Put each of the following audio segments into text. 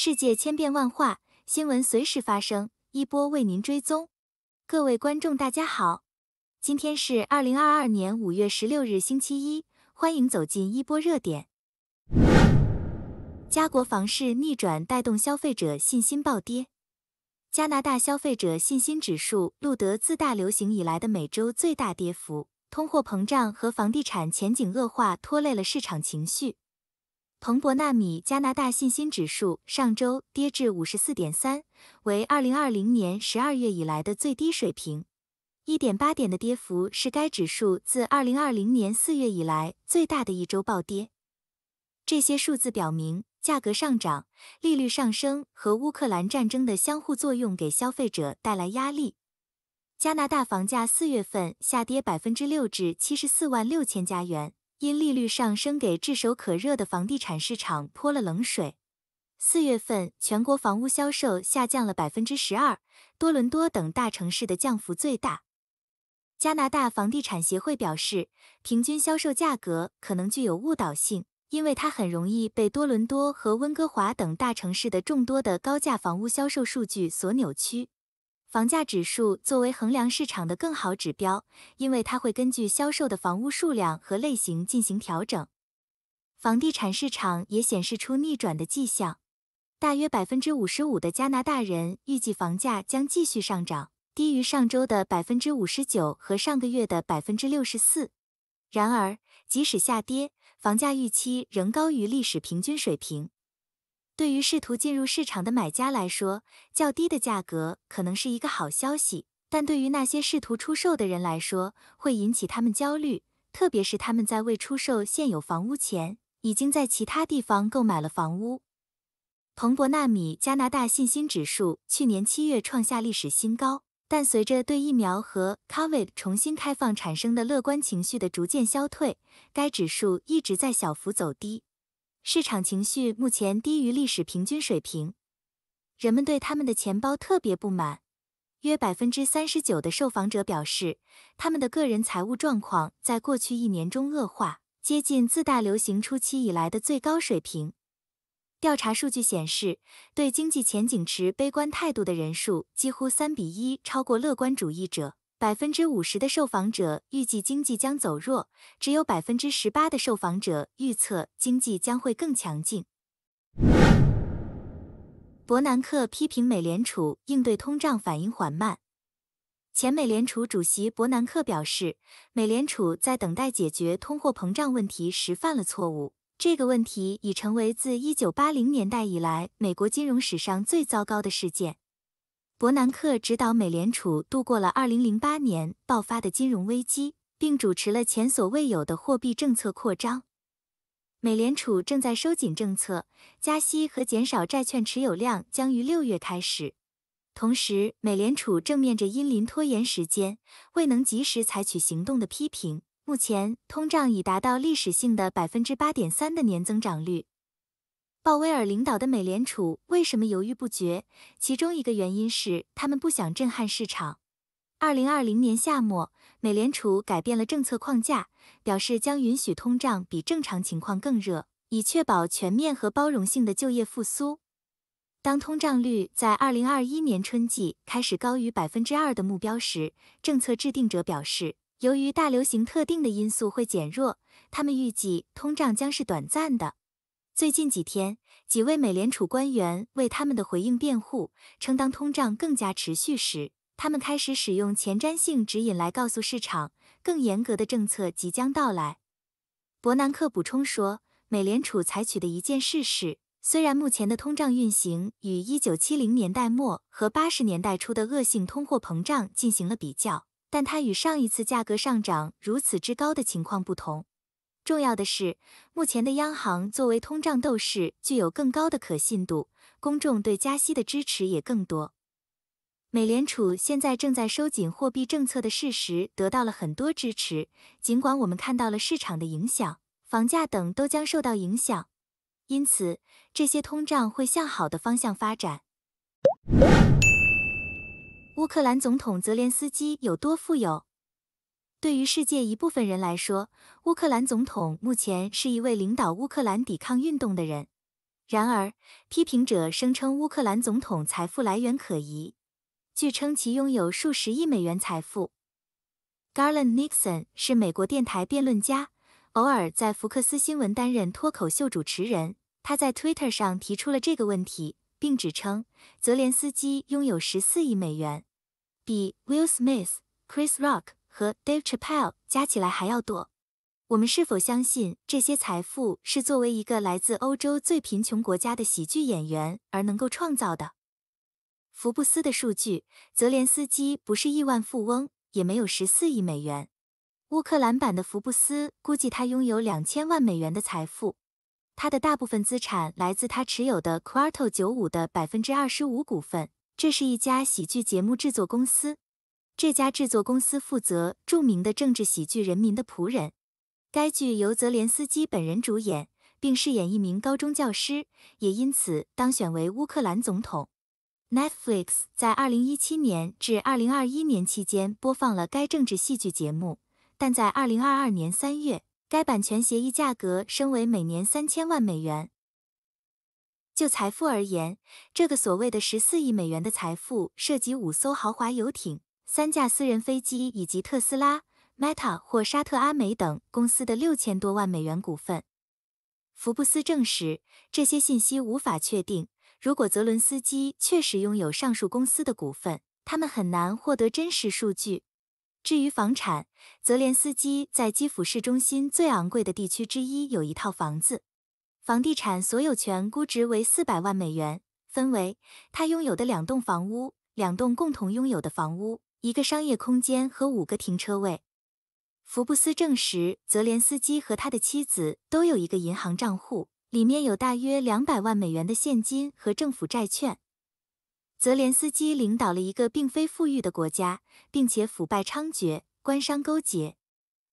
世界千变万化，新闻随时发生，一波为您追踪。各位观众大家好，今天是2022年5月16日星期一，欢迎走进一波热点。加国房市逆转带动消费者信心暴跌。加拿大消费者信心指数录得自大流行以来的每周最大跌幅，通货膨胀和房地产前景恶化拖累了市场情绪。彭博纳米加拿大信心指数上周跌至 54.3， 为2020年12月以来的最低水平。1.8 点的跌幅是该指数自2020年4月以来最大的一周暴跌。这些数字表明，价格上涨、利率上升和乌克兰战争的相互作用给消费者带来压力。加拿大房价4月份下跌 6% 至74万6千加元。因利率上升给炙手可热的房地产市场泼了冷水。4月份全国房屋销售下降了 12%， 多伦多等大城市的降幅最大。加拿大房地产协会表示，平均销售价格可能具有误导性，因为它很容易被多伦多和温哥华等大城市的众多的高价房屋销售数据所扭曲。房价指数作为衡量市场的更好指标，因为它会根据销售的房屋数量和类型进行调整。房地产市场也显示出逆转的迹象，大约 55% 的加拿大人预计房价将继续上涨，低于上周的 59% 和上个月的 64%。然而，即使下跌，房价预期仍高于历史平均水平。对于试图进入市场的买家来说，较低的价格可能是一个好消息，但对于那些试图出售的人来说，会引起他们焦虑，特别是他们在未出售现有房屋前，已经在其他地方购买了房屋。彭博纳米加拿大信心指数去年7月创下历史新高，但随着对疫苗和 COVID 重新开放产生的乐观情绪的逐渐消退，该指数一直在小幅走低。市场情绪目前低于历史平均水平，人们对他们的钱包特别不满。约 39% 的受访者表示，他们的个人财务状况在过去1年中恶化，接近自大流行初期以来的最高水平。调查数据显示，对经济前景持悲观态度的人数几乎3:1超过乐观主义者。50% 的受访者预计经济将走弱，只有 18% 的受访者预测经济将会更强劲。伯南克批评美联储应对通胀反应缓慢。前美联储主席伯南克表示，美联储在等待解决通货膨胀问题时犯了错误，这个问题已成为自1980年代以来美国金融史上最糟糕的事件。伯南克指导美联储度过了2008年爆发的金融危机，并主持了前所未有的货币政策扩张。美联储正在收紧政策，加息和减少债券持有量将于6月开始。同时，美联储正面着因临拖延时间，未能及时采取行动的批评。目前，通胀已达到历史性的 8.3% 的年增长率。鲍威尔领导的美联储为什么犹豫不决？其中一个原因是他们不想震撼市场。2020年夏末，美联储改变了政策框架，表示将允许通胀比正常情况更热，以确保全面和包容性的就业复苏。当通胀率在2021年春季开始高于 2% 的目标时，政策制定者表示，由于大流行特定的因素会减弱，他们预计通胀将是短暂的。最近几天，几位美联储官员为他们的回应辩护，称当通胀更加持续时，他们开始使用前瞻性指引来告诉市场，更严格的政策即将到来。伯南克补充说，美联储采取的一件事是，虽然目前的通胀运行与1970年代末和80年代初的恶性通货膨胀进行了比较，但它与上一次价格上涨如此之高的情况不同。重要的是，目前的央行作为通胀斗士具有更高的可信度，公众对加息的支持也更多。美联储现在正在收紧货币政策的事实得到了很多支持，尽管我们看到了市场的影响，房价等都将受到影响。因此，这些通胀会向好的方向发展。乌克兰总统泽连斯基有多富有？对于世界一部分人来说，乌克兰总统目前是一位领导乌克兰抵抗运动的人。然而，批评者声称乌克兰总统财富来源可疑，据称其拥有数十亿美元财富。Garland Nixon 是美国电台辩论家，偶尔在福克斯新闻担任脱口秀主持人。他在 Twitter 上提出了这个问题，并指称泽连斯基拥有14亿美元，比 Will Smith、Chris Rock 和 Dave Chappelle 加起来还要多。我们是否相信这些财富是作为一个来自欧洲最贫穷国家的喜剧演员而能够创造的？福布斯的数据，泽连斯基不是亿万富翁，也没有14亿美元。乌克兰版的福布斯估计他拥有2000万美元的财富。他的大部分资产来自他持有的 Quarto95 的25%股份，这是一家喜剧节目制作公司。这家制作公司负责著名的政治喜剧《人民的仆人》。该剧由泽连斯基本人主演，并饰演一名高中教师，也因此当选为乌克兰总统。Netflix 在2017年至2021年期间播放了该政治戏剧节目，但在2022年3月，该版权协议价格升为每年3000万美元。就财富而言，这个所谓的14亿美元的财富涉及5艘豪华游艇、3架私人飞机以及特斯拉、Meta 或沙特阿美等公司的6000多万美元股份。福布斯证实，这些信息无法确定。如果泽伦斯基确实拥有上述公司的股份，他们很难获得真实数据。至于房产，泽连斯基在基辅市中心最昂贵的地区之一有一套房子，房地产所有权估值为400万美元，分为他拥有的2栋房屋、2栋共同拥有的房屋、1个商业空间和5个停车位。福布斯证实，泽连斯基和他的妻子都有一个银行账户，里面有大约200万美元的现金和政府债券。泽连斯基领导了一个并非富裕的国家，并且腐败猖獗，官商勾结。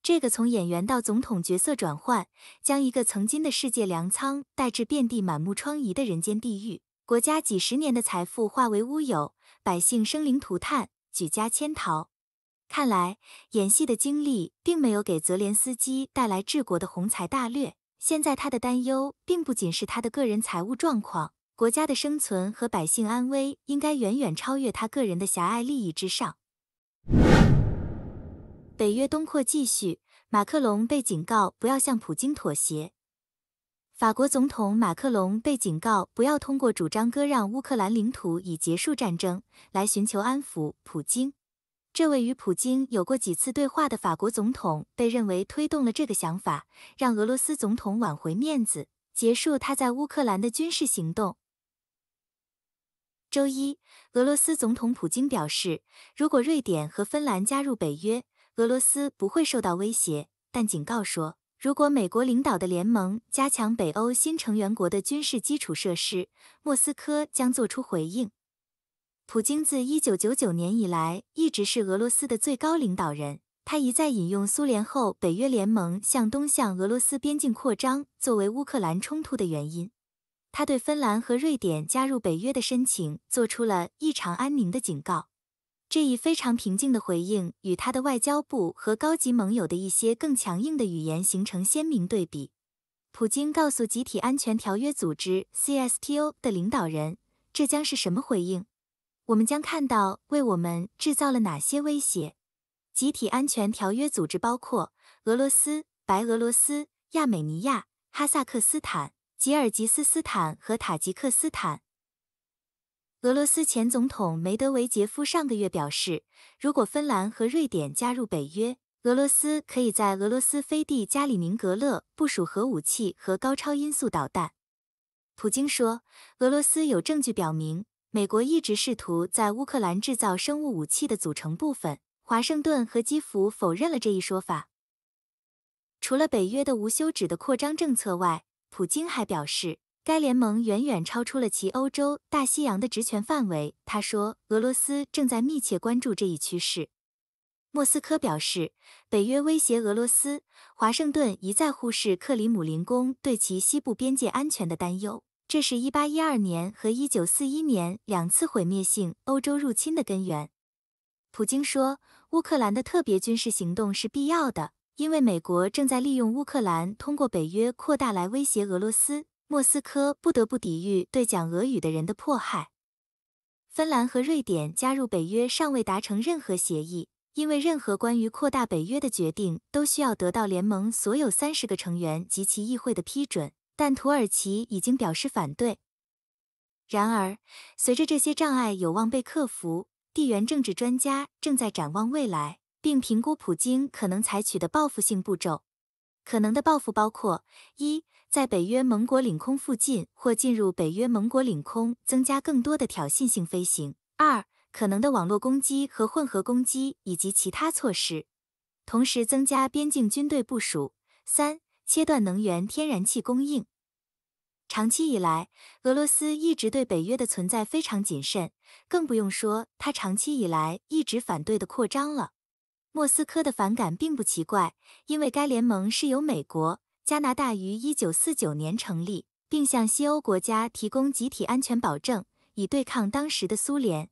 这个从演员到总统角色转换，将一个曾经的世界粮仓带至遍地满目疮痍的人间地狱，国家几十年的财富化为乌有，百姓生灵涂炭，举家迁逃。看来，演戏的经历并没有给泽连斯基带来治国的宏才大略。现在他的担忧并不仅是他的个人财务状况，国家的生存和百姓安危应该远远超越他个人的狭隘利益之上。北约东扩继续，马克龙被警告不要向普京妥协。法国总统马克龙被警告不要通过主张割让乌克兰领土以结束战争来寻求安抚普京。这位与普京有过几次对话的法国总统被认为推动了这个想法，让俄罗斯总统挽回面子，结束他在乌克兰的军事行动。周一，俄罗斯总统普京表示，如果瑞典和芬兰加入北约，俄罗斯不会受到威胁，但警告说，如果美国领导的联盟加强北欧新成员国的军事基础设施，莫斯科将做出回应。普京自1999年以来一直是俄罗斯的最高领导人，他一再引用苏联后北约联盟向东向俄罗斯边境扩张作为乌克兰冲突的原因。他对芬兰和瑞典加入北约的申请做出了异常安宁的警告。这一非常平静的回应与他的外交部和高级盟友的一些更强硬的语言形成鲜明对比。普京告诉集体安全条约组织 CSTO 的领导人，这将是什么回应？我们将看到为我们制造了哪些威胁。集体安全条约组织包括俄罗斯、白俄罗斯、亚美尼亚、哈萨克斯坦、吉尔吉斯斯坦和塔吉克斯坦。俄罗斯前总统梅德韦杰夫上个月表示，如果芬兰和瑞典加入北约，俄罗斯可以在俄罗斯飞地加里宁格勒部署核武器和高超音速导弹。普京说，俄罗斯有证据表明，美国一直试图在乌克兰制造生物武器的组成部分。华盛顿和基辅否认了这一说法。除了北约的无休止的扩张政策外，普京还表示，该联盟远远超出了其欧洲、大西洋的职权范围。他说，俄罗斯正在密切关注这一趋势。莫斯科表示，北约威胁俄罗斯，华盛顿一再忽视克里姆林宫对其西部边界安全的担忧。这是1812年和1941年2次毁灭性欧洲入侵的根源。普京说，乌克兰的特别军事行动是必要的，因为美国正在利用乌克兰通过北约扩大来威胁俄罗斯。莫斯科不得不抵御对讲俄语的人的迫害。芬兰和瑞典加入北约尚未达成任何协议，因为任何关于扩大北约的决定都需要得到联盟所有30个成员及其议会的批准，但土耳其已经表示反对。然而，随着这些障碍有望被克服，地缘政治专家正在展望未来，并评估普京可能采取的报复性步骤。可能的报复包括：一，在北约盟国领空附近或进入北约盟国领空增加更多的挑衅性飞行；二，可能的网络攻击和混合攻击以及其他措施，同时增加边境军队部署；三，切断能源天然气供应。长期以来，俄罗斯一直对北约的存在非常谨慎，更不用说它长期以来一直反对的扩张了。莫斯科的反感并不奇怪，因为该联盟是由美国、加拿大于1949年成立，并向西欧国家提供集体安全保证，以对抗当时的苏联。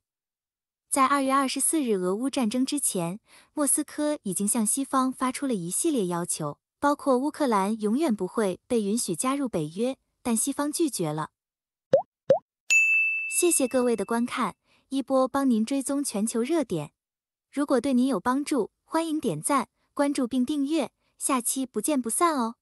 在2月24日俄乌战争之前，莫斯科已经向西方发出了一系列要求，包括乌克兰永远不会被允许加入北约，但西方拒绝了。谢谢各位的观看，一波帮您追踪全球热点。如果对您有帮助，欢迎点赞、关注并订阅，下期不见不散哦。